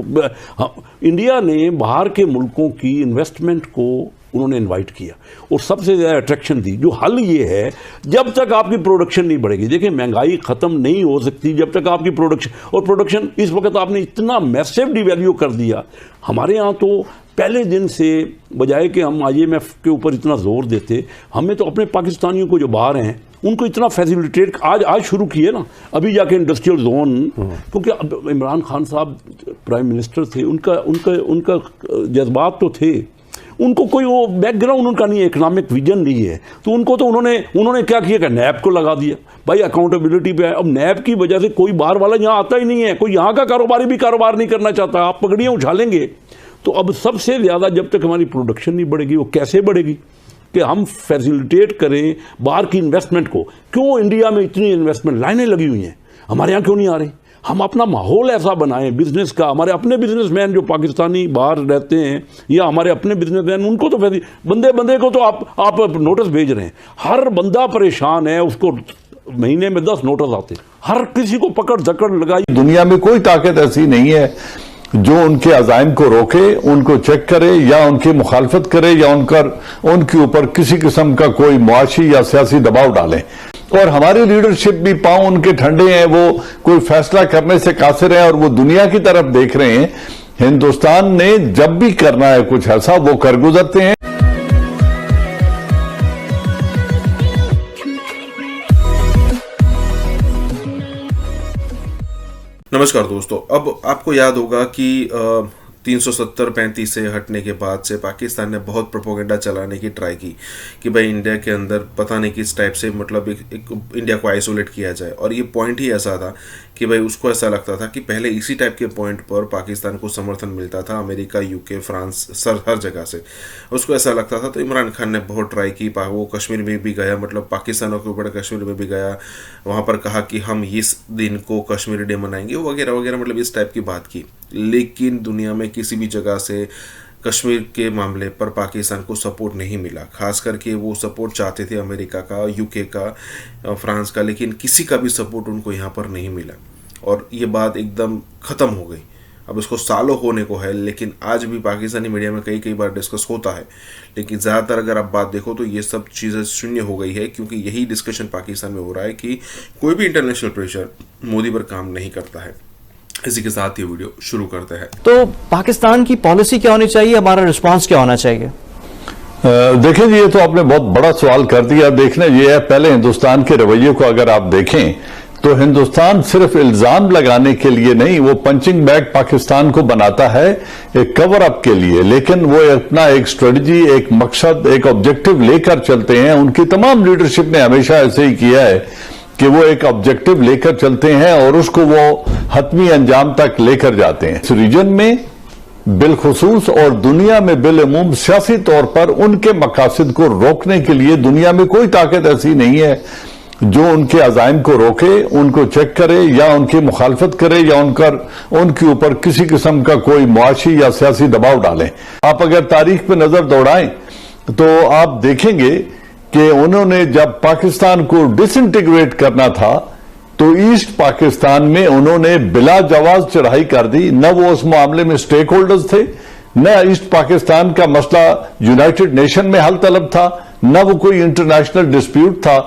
इंडिया ने बाहर के मुल्कों की इन्वेस्टमेंट को उन्होंने इनवाइट किया, और सबसे ज़्यादा अट्रैक्शन दी। जो हल ये है, जब तक आपकी प्रोडक्शन नहीं बढ़ेगी, देखिए महंगाई ख़त्म नहीं हो सकती जब तक आपकी प्रोडक्शन, और प्रोडक्शन इस वक्त आपने इतना मैसिव डिवैल्यू कर दिया। हमारे यहाँ तो पहले दिन से बजाय कि हम IMF के ऊपर इतना जोर देते, हमें तो अपने पाकिस्तानियों को जो बाहर हैं उनको इतना फैसिलिटेट आज शुरू किए ना, अभी जाके इंडस्ट्रियल जोन, क्योंकि अब इमरान खान साहब प्राइम मिनिस्टर थे, उनका जज्बात तो थे, उनको कोई वो बैकग्राउंड उनका नहीं है, इकोनॉमिक विजन नहीं है, तो उनको तो उन्होंने क्या किया कि नैब को लगा दिया, भाई अकाउंटेबिलिटी पे है। अब नैब की वजह से कोई बाहर वाला यहाँ आता ही नहीं है, कोई यहाँ का कारोबारी भी कारोबार नहीं करना चाहता, आप पगड़ियाँ उछालेंगे। तो अब सबसे ज़्यादा जब तक हमारी प्रोडक्शन नहीं बढ़ेगी, वो कैसे बढ़ेगी कि हम फैसिलिटेट करें बाहर की इन्वेस्टमेंट को। क्यों इंडिया में इतनी इन्वेस्टमेंट लाइनें लगी हुई हैं, हमारे यहाँ क्यों नहीं आ रही? हम अपना माहौल ऐसा बनाएं बिजनेस का, हमारे अपने बिजनेसमैन जो पाकिस्तानी बाहर रहते हैं या हमारे अपने बिजनेसमैन, उनको तो बंदे को तो आप नोटिस भेज रहे हैं, हर बंदा परेशान है, उसको महीने में 10 नोटिस आते, हर किसी को पकड़ जकड़ लगाई। दुनिया में कोई ताकत ऐसी नहीं है जो उनके अज़ाइम को रोके, उनको चेक करे या उनकी मुखालफत करे या उनके ऊपर किसी किस्म का कोई मुआशी या सियासी दबाव डाले। और हमारी लीडरशिप भी पांव उनके ठंडे हैं, वो कोई फैसला करने से कासिर हैं और वो दुनिया की तरफ देख रहे हैं। हिंदुस्तान ने जब भी करना है कुछ ऐसा वो कर गुजरते हैं। नमस्कार दोस्तों, अब आपको याद होगा कि 370-35 से हटने के बाद से पाकिस्तान ने बहुत प्रोपोगेंडा चलाने की ट्राई की कि भाई इंडिया के अंदर पता नहीं किस टाइप से, मतलब एक इंडिया को आइसोलेट किया जाए। और ये पॉइंट ही ऐसा था कि भाई उसको ऐसा लगता था कि पहले इसी टाइप के पॉइंट पर पाकिस्तान को समर्थन मिलता था अमेरिका, यूके, फ्रांस, हर जगह से उसको ऐसा लगता था। तो इमरान खान ने बहुत ट्राई की, वो कश्मीर में भी गया, मतलब पाकिस्तान के ऊपर कश्मीर में भी गया, वहाँ पर कहा कि हम इस दिन को कश्मीरी डे मनाएंगे वगैरह वगैरह, मतलब इस टाइप की बात की। लेकिन दुनिया में किसी भी जगह से कश्मीर के मामले पर पाकिस्तान को सपोर्ट नहीं मिला, खास करके वो सपोर्ट चाहते थे अमेरिका का, यूके का, फ्रांस का, लेकिन किसी का भी सपोर्ट उनको यहाँ पर नहीं मिला और ये बात एकदम ख़त्म हो गई। अब इसको सालों होने को है, लेकिन आज भी पाकिस्तानी मीडिया में कई बार डिस्कस होता है, लेकिन ज़्यादातर अगर आप बात देखो तो ये सब चीज़ें शून्य हो गई है, क्योंकि यही डिस्कशन पाकिस्तान में हो रहा है कि कोई भी इंटरनेशनल प्रेशर मोदी पर काम नहीं करता है। इसी के साथ ये वीडियो शुरू करते हैं। तो पाकिस्तान की पॉलिसी क्या होनी चाहिए, हमारा रिस्पांस क्या होना चाहिए? देखिए जी, ये तो आपने बहुत बड़ा सवाल कर दिया। देखना ये है, पहले हिंदुस्तान के रवैये को अगर आप देखें तो हिंदुस्तान सिर्फ इल्जाम लगाने के लिए नहीं, वो पंचिंग बैग पाकिस्तान को बनाता है एक कवर अप के लिए, लेकिन वो अपना एक स्ट्रेटजी, एक मकसद, एक ऑब्जेक्टिव लेकर चलते हैं। उनकी तमाम लीडरशिप ने हमेशा ऐसे ही किया है कि वो एक ऑब्जेक्टिव लेकर चलते हैं और उसको वो हतमी अंजाम तक लेकर जाते हैं। इस रीजन में बिलखुसूस और दुनिया में बिलअमूम सियासी तौर पर उनके मकासद को रोकने के लिए दुनिया में कोई ताकत ऐसी नहीं है जो उनके अज़ाइम को रोके, उनको चेक करे या उनकी मुखालफत करे या उनके ऊपर किसी किस्म का कोई मुआशी या सियासी दबाव डालें। आप अगर तारीख पे नजर दौड़ाएं तो आप देखेंगे कि उन्होंने जब पाकिस्तान को डिसइंटीग्रेट करना था तो ईस्ट पाकिस्तान में उन्होंने बिला जवाज चढ़ाई कर दी। न वो उस मामले में स्टेक होल्डर्स थे, न ईस्ट पाकिस्तान का मसला यूनाइटेड नेशन में हल तलब था, न वो कोई इंटरनेशनल डिस्प्यूट था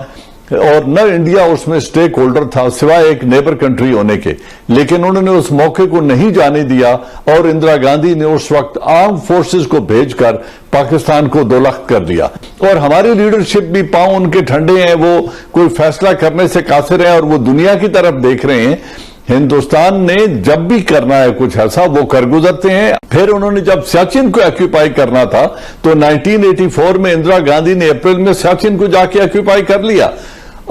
और न इंडिया उसमें स्टेक होल्डर था सिवाय एक नेबर कंट्री होने के। लेकिन उन्होंने उस मौके को नहीं जाने दिया और इंदिरा गांधी ने उस वक्त आर्म फोर्सेस को भेजकर पाकिस्तान को दोलख्त कर दिया। और हमारी लीडरशिप भी पांव उनके ठंडे हैं, वो कोई फैसला करने से कासिर है और वो दुनिया की तरफ देख रहे हैं। हिंदुस्तान ने जब भी करना है कुछ ऐसा वो कर गुजरते हैं। फिर उन्होंने जब सियाचिन को ऑक्यूपाई करना था तो 1984 में इंदिरा गांधी ने अप्रैल में सियाचिन को जाके ऑक्यूपाई कर लिया।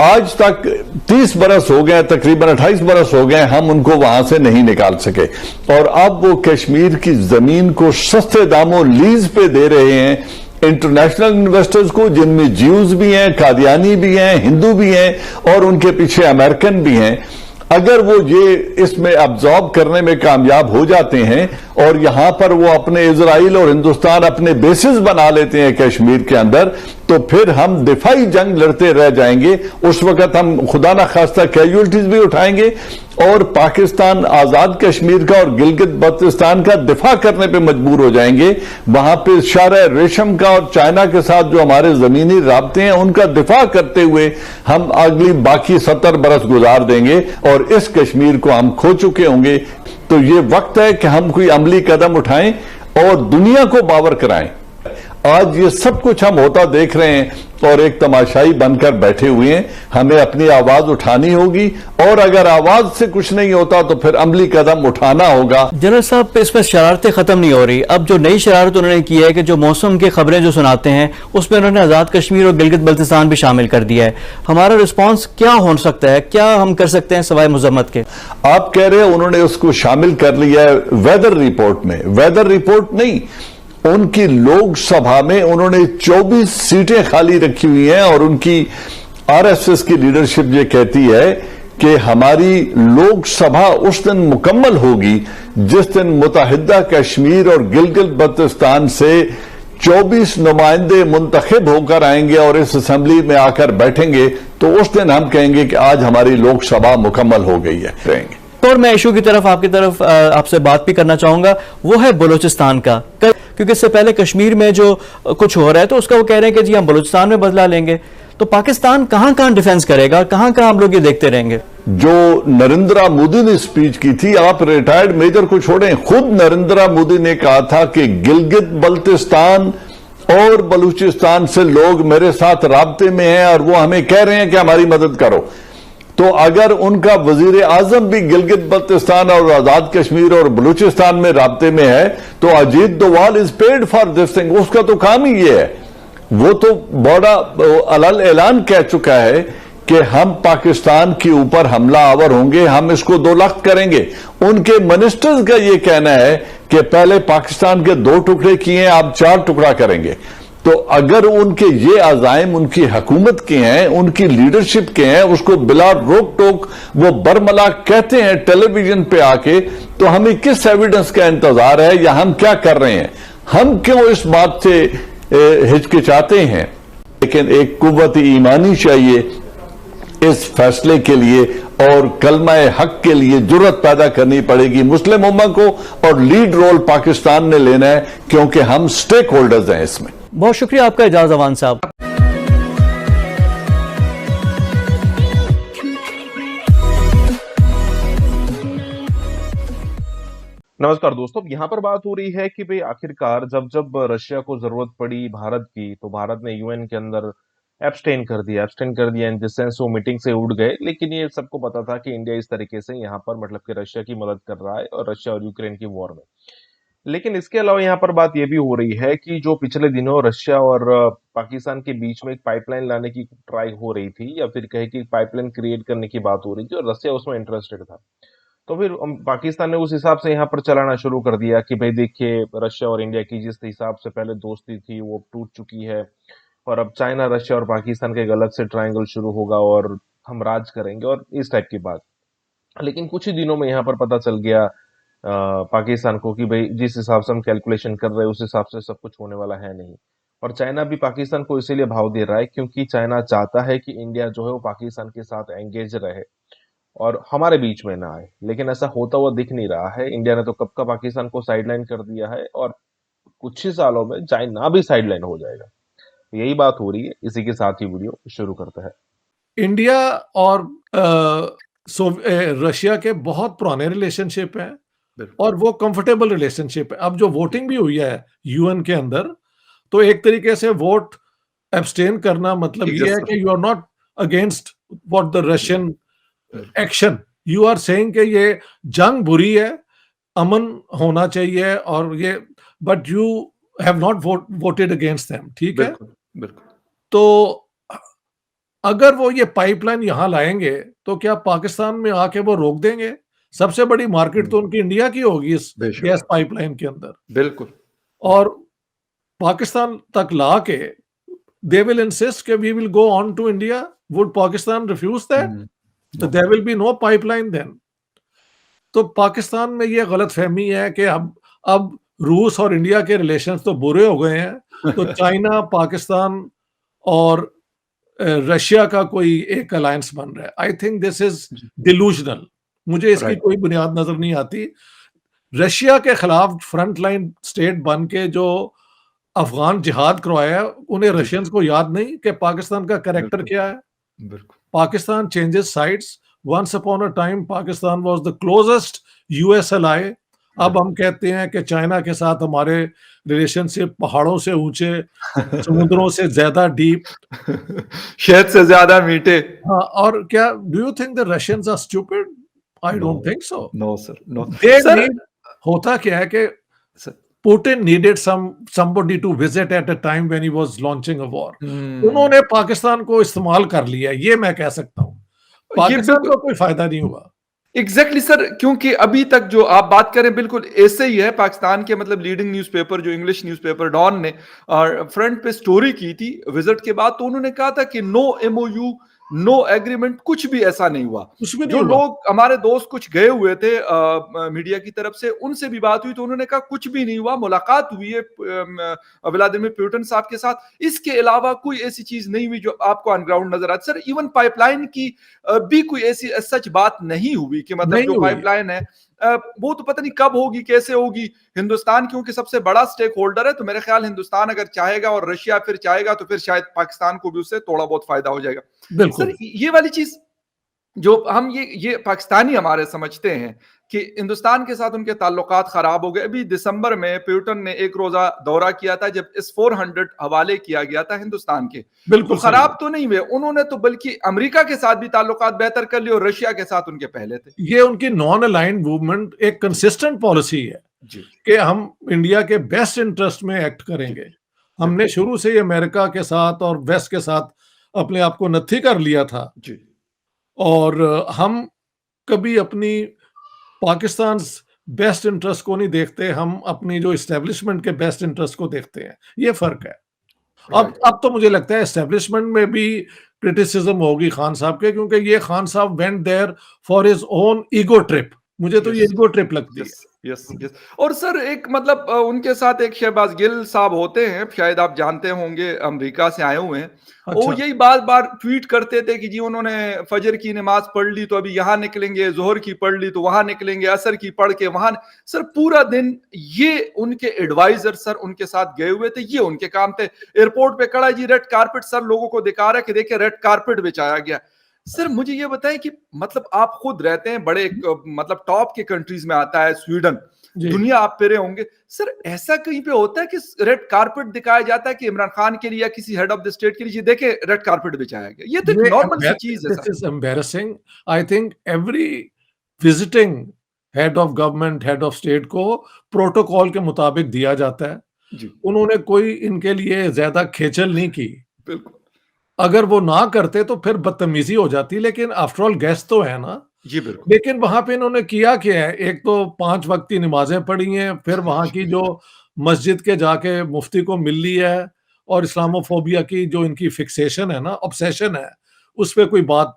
आज तक 30 बरस हो गए, तकरीबन 28 बरस हो गए, हम उनको वहां से नहीं निकाल सके और अब वो कश्मीर की जमीन को सस्ते दामों लीज पे दे रहे हैं इंटरनेशनल इन्वेस्टर्स को, जिनमें ज्यूज भी हैं, कादियानी भी हैं, हिंदू भी हैं और उनके पीछे अमेरिकन भी हैं। अगर वो ये इसमें अब्जॉर्ब करने में कामयाब हो जाते हैं और यहां पर वो अपने इजराइल और हिंदुस्तान अपने बेसिस बना लेते हैं कश्मीर के अंदर, तो फिर हम दिफाई जंग लड़ते रह जाएंगे। उस वक्त हम खुदा ना खास्ता कैजुअलिटीज भी उठाएंगे और पाकिस्तान आजाद कश्मीर का और गिलगित बल्तिस्तान का दिफा करने पे मजबूर हो जाएंगे। वहां पे शारा रेशम का और चाइना के साथ जो हमारे जमीनी राब्ते हैं उनका दिफा करते हुए हम अगली बाकी 70 बरस गुजार देंगे और इस कश्मीर को हम खो चुके होंगे। तो ये वक्त है कि हम कोई अमली कदम उठाएं और दुनिया को बावर कराएं। आज ये सब कुछ हम होता देख रहे हैं और एक तमाशाई बनकर बैठे हुए हैं। हमें अपनी आवाज उठानी होगी और अगर आवाज से कुछ नहीं होता तो फिर अमली कदम उठाना होगा। जनरल साहब, इसमें शरारतें खत्म नहीं हो रही। अब जो नई शरारत उन्होंने की है कि जो मौसम की खबरें जो सुनाते हैं उसमें उन्होंने आजाद कश्मीर और गिलगित बल्तिस्तान भी शामिल कर दिया है। हमारा रिस्पॉन्स क्या हो सकता है, क्या हम कर सकते हैं सवाए मुजम्मत के? आप कह रहे हैं उन्होंने उसको शामिल कर लिया है वेदर रिपोर्ट में। वेदर रिपोर्ट नहीं, उनकी लोकसभा में उन्होंने 24 सीटें खाली रखी हुई हैं और उनकी आरएसएस की लीडरशिप ये कहती है कि हमारी लोकसभा उस दिन मुकम्मल होगी जिस दिन मुत्तहिदा कश्मीर और गिलगित बल्तिस्तान से 24 नुमाइंदे मुंतखब होकर आएंगे और इस असेंबली में आकर बैठेंगे, तो उस दिन हम कहेंगे कि आज हमारी लोकसभा मुकम्मल हो गई है। कहेंगे। और मैं इशू की तरफ आपसे बात भी करना चाहूंगा, वो है बलूचिस्तान का, क्योंकि इससे पहले कश्मीर में जो कुछ हो रहा है तो उसका वो कह रहे हैं कि जी हम बलूचिस्तान में बदला लेंगे। तो पाकिस्तान कहां कहां डिफेंस करेगा, कहां कहां हम लोग ये देखते रहेंगे? जो नरेंद्र मोदी ने स्पीच की थी, आप रिटायर्ड मेजर को छोड़ें, खुद नरेंद्र मोदी ने कहा था कि गिलगित बल्तिस्तान और बलूचिस्तान से लोग मेरे साथ राब्ते में हैं और वो हमें कह रहे हैं कि हमारी मदद करो। तो अगर उनका वजीर आजम भी गिलगित बल्तिस्तान और आजाद कश्मीर और बलूचिस्तान में राब्ते में है तो Ajit Doval is paid for this thing. उसका तो काम ही ये है। वो तो बड़ा अलल ऐलान कह चुका है कि हम पाकिस्तान के ऊपर हमला आवर होंगे, हम इसको 2 लाख करेंगे। उनके मिनिस्टर्स का यह कहना है कि पहले पाकिस्तान के 2 टुकड़े किए, आप 4 टुकड़ा करेंगे। तो अगर उनके ये अज़ाइम उनकी हुकूमत के हैं, उनकी लीडरशिप के हैं, उसको बिला रोक टोक वो बरमला कहते हैं टेलीविजन पे आके, तो हमें किस एविडेंस का इंतजार है या हम क्या कर रहे हैं? हम क्यों इस बात से हिचकिचाते हैं? लेकिन एक कुव्वत ईमानी चाहिए इस फैसले के लिए, और कलमा हक के लिए जुर्रत पैदा करनी पड़ेगी मुस्लिम उम्मा को, और लीड रोल पाकिस्तान ने लेना है, क्योंकि हम स्टेक होल्डर्स हैं इसमें। बहुत शुक्रिया आपका एजाज अवान साहब। नमस्कार दोस्तों, यहाँ पर बात हो रही है कि भाई आखिरकार जब जब रशिया को जरूरत पड़ी भारत की, तो भारत ने यूएन के अंदर एब्सटेन कर दिया इन द सेंस वो मीटिंग से उड़ गए। लेकिन ये सबको पता था कि इंडिया इस तरीके से यहाँ पर मतलब कि रशिया की मदद कर रहा है और रशिया और यूक्रेन की वॉर में। लेकिन इसके अलावा यहाँ पर बात यह भी हो रही है कि जो पिछले दिनों रशिया और पाकिस्तान के बीच में एक पाइपलाइन लाने की ट्राई हो रही थी, या फिर कहे कि पाइपलाइन क्रिएट करने की बात हो रही थी, और रशिया उसमें इंटरेस्टेड था। तो फिर पाकिस्तान ने उस हिसाब से यहाँ पर चलाना शुरू कर दिया कि भाई देखिए, रशिया और इंडिया की जिस हिसाब से पहले दोस्ती थी वो टूट चुकी है, और अब चाइना, रशिया और पाकिस्तान का एक अलग से ट्रायंगल शुरू होगा और हम राज करेंगे और इस टाइप की बात। लेकिन कुछ ही दिनों में यहाँ पर पता चल गया पाकिस्तान को कि भाई जिस हिसाब से हम कैलकुलेशन कर रहे हैं उस हिसाब से सब कुछ होने वाला है नहीं। और चाइना भी पाकिस्तान को इसीलिए भाव दे रहा है क्योंकि चाइना चाहता है कि इंडिया जो है वो पाकिस्तान के साथ एंगेज रहे और हमारे बीच में ना आए। लेकिन ऐसा होता हुआ दिख नहीं रहा है। इंडिया ने तो कब का पाकिस्तान को साइडलाइन कर दिया है और कुछ ही सालों में चाइना भी साइडलाइन हो जाएगा। यही बात हो रही है। इसी के साथ ही वीडियो शुरू करता है। इंडिया और रशिया के बहुत पुराने रिलेशनशिप हैं और वो कंफर्टेबल रिलेशनशिप है। अब जो वोटिंग भी हुई है यूएन के अंदर, तो एक तरीके से वोट एब्सटेन करना मतलब ये है कि you are not against what the Russian action, you are saying कि ये जंग बुरी है, अमन होना चाहिए और ये, but you have not voted against them. ठीक है, बिल्कुल। तो अगर वो ये पाइपलाइन यहां लाएंगे तो क्या पाकिस्तान में आके वो रोक देंगे? सबसे बड़ी मार्केट तो उनकी इंडिया की होगी इस गैस पाइपलाइन के अंदर। बिल्कुल। और पाकिस्तान तक ला के दे विल इंसिस्ट कि we will go on to India. Would Pakistan refuse that? तो there will be no pipeline then. तो पाकिस्तान में ये गलतफहमी है कि अब रूस और इंडिया के रिलेशंस तो बुरे हो गए हैं, तो चाइना, पाकिस्तान और रशिया का कोई एक अलायंस बन रहा है। I think this is delusional. मुझे इसकी कोई बुनियाद नजर नहीं आती। रशिया के खिलाफ फ्रंट लाइन स्टेट बन के जो अफगान जिहाद करवाया है, उन्हें रशियंस को याद नहीं कि पाकिस्तान का कैरेक्टर क्या है। Pakistan changes sides. Once upon a time Pakistan was the closest US ally. अब हम कहते हैं कि चाइना के साथ हमारे रिलेशनशिप पहाड़ों से ऊंचे, समुद्रों से ज्यादा डीप, शहद से ज्यादा मीठे। हाँ, और क्या do you think the Russians are stupid? I don't think so. No sir, no. होता क्या है कि Putin needed somebody to visit at a time when he was launching a war. उन्होंने पाकिस्तान को इस्तेमाल कर लिया, ये मैं कह सकता हूँ। पाकिस्तान को कोई फायदा नहीं हुआ। एग्जैक्टली सर, क्योंकि अभी तक जो आप बात करें बिल्कुल ऐसे ही है। पाकिस्तान के मतलब लीडिंग न्यूज़पेपर, जो इंग्लिश न्यूज़पेपर डॉन ने फ्रंट पे स्टोरी की थी विजिट के बाद, तो उन्होंने कहा था कि नो एमओयू, नो एग्रीमेंट, कुछ भी ऐसा नहीं हुआ। जो लोग हमारे दोस्त कुछ गए हुए थे मीडिया की तरफ से, उनसे भी बात हुई तो उन्होंने कहा कुछ भी नहीं हुआ। मुलाकात हुई है व्लादिमीर पुतिन साहब के साथ, इसके अलावा कोई ऐसी चीज नहीं हुई जो आपको ऑन ग्राउंड नजर आती। सर, इवन पाइपलाइन की भी कोई ऐसी सच बात नहीं हुई कि मतलब जो पाइपलाइन है वो तो पता नहीं कब होगी, कैसे होगी। हिंदुस्तान क्योंकि सबसे बड़ा स्टेक होल्डर है, तो मेरे ख्याल हिंदुस्तान अगर चाहेगा और रशिया फिर चाहेगा तो फिर शायद पाकिस्तान को भी उससे थोड़ा बहुत फायदा हो जाएगा। सर, ये वाली चीज जो हम ये पाकिस्तानी हमारे समझते हैं कि हिंदुस्तान के साथ उनके ताल्लुकात खराब हो गए। अभी दिसंबर में पुतिन ने एक रोजा दौरा किया था जब S-400 हवाले किया गया था हिंदुस्तान के। बिल्कुल तो खराब तो नहीं हुए उन्होंने, तो बल्कि अमेरिका के साथ भी ताल्लुकात बेहतर कर लिए और रशिया के साथ उनके पहले थे। ये उनकी नॉन अलाइंड मूवमेंट एक कंसिस्टेंट पॉलिसी है कि हम इंडिया के बेस्ट इंटरेस्ट में एक्ट करेंगे। हमने शुरू से ही अमेरिका के साथ और वेस्ट के साथ अपने आप को नत्थी कर लिया था जी। और हम कभी अपनी पाकिस्तान बेस्ट इंटरेस्ट को नहीं देखते, हम अपनी जो इस्टेब्लिशमेंट के बेस्ट इंटरेस्ट को देखते हैं, ये फर्क है। अब तो मुझे लगता है एस्टेब्लिशमेंट में भी क्रिटिसिज्म होगी खान साहब के, क्योंकि ये खान साहब went there for his own ego trip. मुझे तो ये ईगो ट्रिप लगती है। Yes yes. और सर एक मतलब उनके साथ एक शहबाज गिल साहब होते हैं, शायद आप जानते होंगे, अमेरिका से आए हुए हैं। वो यही बार बार ट्वीट करते थे कि जी उन्होंने फजर की नमाज पढ़ ली तो अभी यहाँ निकलेंगे, जोहर की पढ़ ली तो वहां निकलेंगे, असर की पढ़ के वहां। सर पूरा दिन ये उनके एडवाइजर सर उनके साथ गए हुए थे, ये उनके काम थे। एयरपोर्ट पे खड़ा है जी, रेड कारपेट सर लोगों को दिखा रहा है कि देखिए रेड कारपेट बिछाया गया। सर मुझे ये बताएं कि मतलब आप खुद रहते हैं बड़े मतलब टॉप के कंट्रीज में आता है स्वीडन, दुनिया आप फिरे होंगे, सर ऐसा कहीं पे होता है कि रेड कारपेट दिखाया जाता है कि इमरान खान के लिए या किसी हेड ऑफ द स्टेट के लिए देखे रेड कारपेट बिछाया गया? ये तो नॉर्मल सी चीज है। This is embarrassing. I think every visiting head of government, head of state को प्रोटोकॉल के मुताबिक दिया जाता है जी। उन्होंने कोई इनके लिए ज्यादा खेचल नहीं की। बिल्कुल। अगर वो ना करते तो फिर बदतमीजी हो जाती, लेकिन आफ्टर ऑल गेस्ट तो है ना। जी बिल्कुल। लेकिन वहां पे इन्होंने किया क्या है, एक तो 5 वक्त की नमाजें पढ़ी हैं, फिर वहां की जो मस्जिद के जाके मुफ्ती को मिल ली है, और इस्लामोफोबिया की जो इनकी फिक्सेशन है ना, ऑब्सेशन है, उस पर कोई बात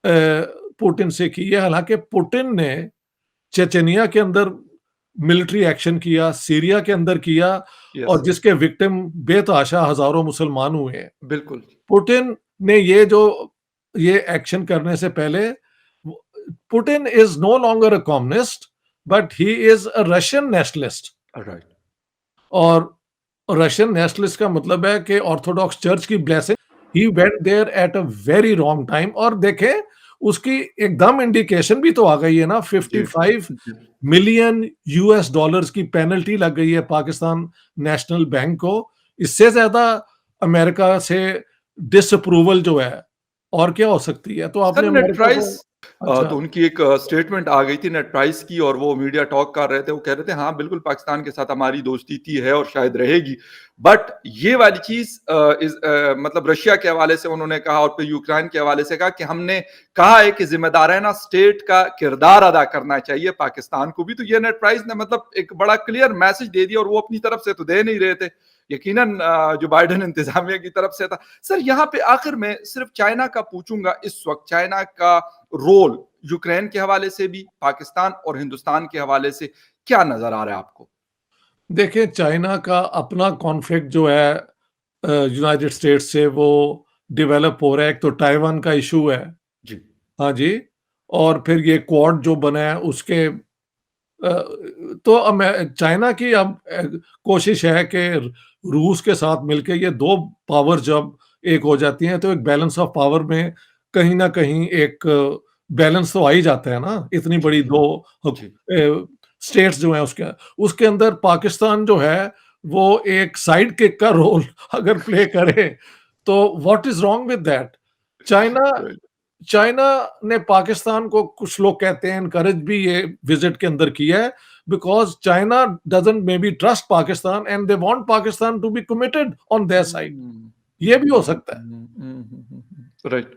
पुतिन से की है। हालांकि पुतिन ने चेचनिया के अंदर मिलिट्री एक्शन किया, सीरिया के अंदर किया, और जिसके विक्टिम बेतहाशा हजारों मुसलमान हुए हैं। बिल्कुल। पुतिन ने ये एक्शन करने से पहले, Putin is no longer a communist but he is a Russian nationalist. Right. और रशियन नेशनलिस्ट का मतलब है कि ऑर्थोडॉक्स चर्च की blessing, he went there at a very wrong time. और देखें उसकी एकदम इंडिकेशन भी तो आ गई है ना, 55 मिलियन यूएस डॉलर्स की पेनल्टी लग गई है पाकिस्तान नेशनल बैंक को। इससे ज्यादा अमेरिका से डिसअप्रूवल जो है और क्या हो सकती है? तो आपने नेट प्राइस अच्छा। तो उनकी एक स्टेटमेंट आ गई थी नेट प्राइस की, और वो मीडिया टॉक कर रहे थे, वो कह रहे थे हाँ बिल्कुल पाकिस्तान के साथ हमारी दोस्ती थी, है और शायद रहेगी, बट ये वाली चीज मतलब रशिया के हवाले से उन्होंने कहा और फिर यूक्रेन के हवाले से कहा कि हमने कहा है कि जिम्मेदाराना स्टेट का किरदार अदा करना चाहिए पाकिस्तान को भी। तो ये नेट प्राइस ने मतलब एक बड़ा क्लियर मैसेज दे दिया, और वो अपनी तरफ से तो दे नहीं रहे थे, यकीनन जो बाइडेन इंतजामिया की तरफ से था। सर यहाँ पे आखिर में सिर्फ चाइना का पूछूंगा, इस वक्त चाइना का रोल यूक्रेन के हवाले से भी, पाकिस्तान और हिंदुस्तान के हवाले से क्या नजर आ रहा है आपको? देखिए चाइना का अपना कॉन्फ्लिक्ट जो है यूनाइटेड स्टेट्स से वो डेवलप हो रहा है। एक तो ताइवान का इशू है जी, हाँ जी, और फिर ये क्वाड जो बना है उसके तो चाइना की अब कोशिश है कि रूस के साथ मिलकर ये दो पावर जब एक हो जाती हैं तो एक बैलेंस ऑफ पावर में कहीं ना कहीं एक बैलेंस तो आ ही जाता है ना। इतनी बड़ी दो स्टेट्स जो हैं उसके अंदर पाकिस्तान जो है वो एक साइड किक का रोल अगर प्ले करे तो what is wrong with that? China ने पाकिस्तान को, कुछ लोग कहते हैं इनकरेज भी ये विजिट के अंदर किया है, because China doesn't maybe trust Pakistan and they want Pakistan to be committed on their side. ये भी हो सकता है राइट,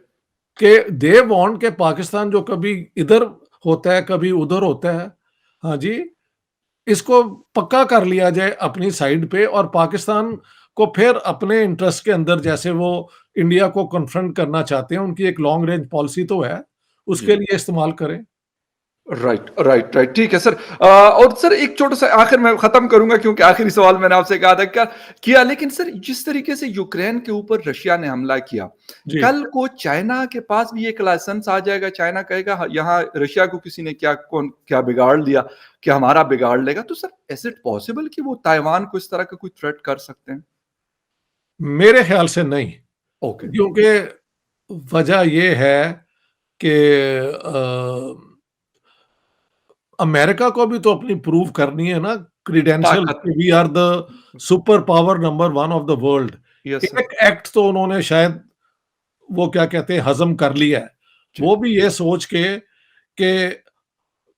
कि दे वांट के पाकिस्तान जो कभी इधर होता है कभी उधर होता है, हाँ जी, इसको पक्का कर लिया जाए अपनी साइड पे, और पाकिस्तान को फिर अपने इंटरेस्ट के अंदर, जैसे वो इंडिया को कन्फ्रंट करना चाहते हैं, उनकी एक लॉन्ग रेंज पॉलिसी तो है, उसके लिए इस्तेमाल करें। राइट राइट राइट, ठीक है सर। और सर एक छोटा सा आखिर में खत्म करूंगा क्योंकि आखिरी सवाल मैंने आपसे कहा था क्या किया, लेकिन सर जिस तरीके से यूक्रेन के ऊपर रशिया ने हमला किया, कल को चाइना के पास भी एक लाइसेंस आ जाएगा, चाइना कहेगा यहाँ रशिया को किसी ने क्या बिगाड़ लिया, क्या हमारा बिगाड़ लेगा, तो सर इज इट पॉसिबल कि वो ताइवान को इस तरह का कोई थ्रेट कर सकते हैं? मेरे ख्याल से नहीं, ओके, क्योंकि वजह यह है कि अमेरिका को भी तो अपनी प्रूव करनी है ना credential, we are the super power number 1 of the world. एक एक्ट तो उन्होंने शायद वो क्या कहते हैं हजम कर लिया है, वो भी ये सोच के कि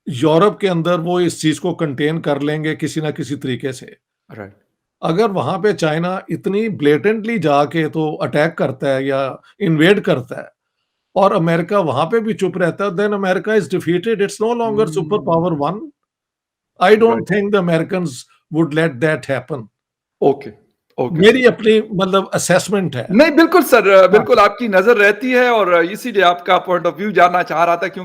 यूरोप के अंदर वो इस चीज को कंटेन कर लेंगे किसी ना किसी तरीके से। राइट, अगर वहां पे चाइना इतनी ब्लेटेंटली जाके तो अटैक करता है या इन्वेड करता है और अमेरिका वहां पे भी चुप रहता है, then America is defeated, it's no longer super power one. I don't think the Americans would let that happen. Okay okay, मेरी अपनी मतलब असेसमेंट है. नहीं बिल्कुल सर, बिल्कुल आपकी नजर रहती है और इसीलिए आपका पॉइंट ऑफ व्यू जानना चाह रहा था, क्योंकि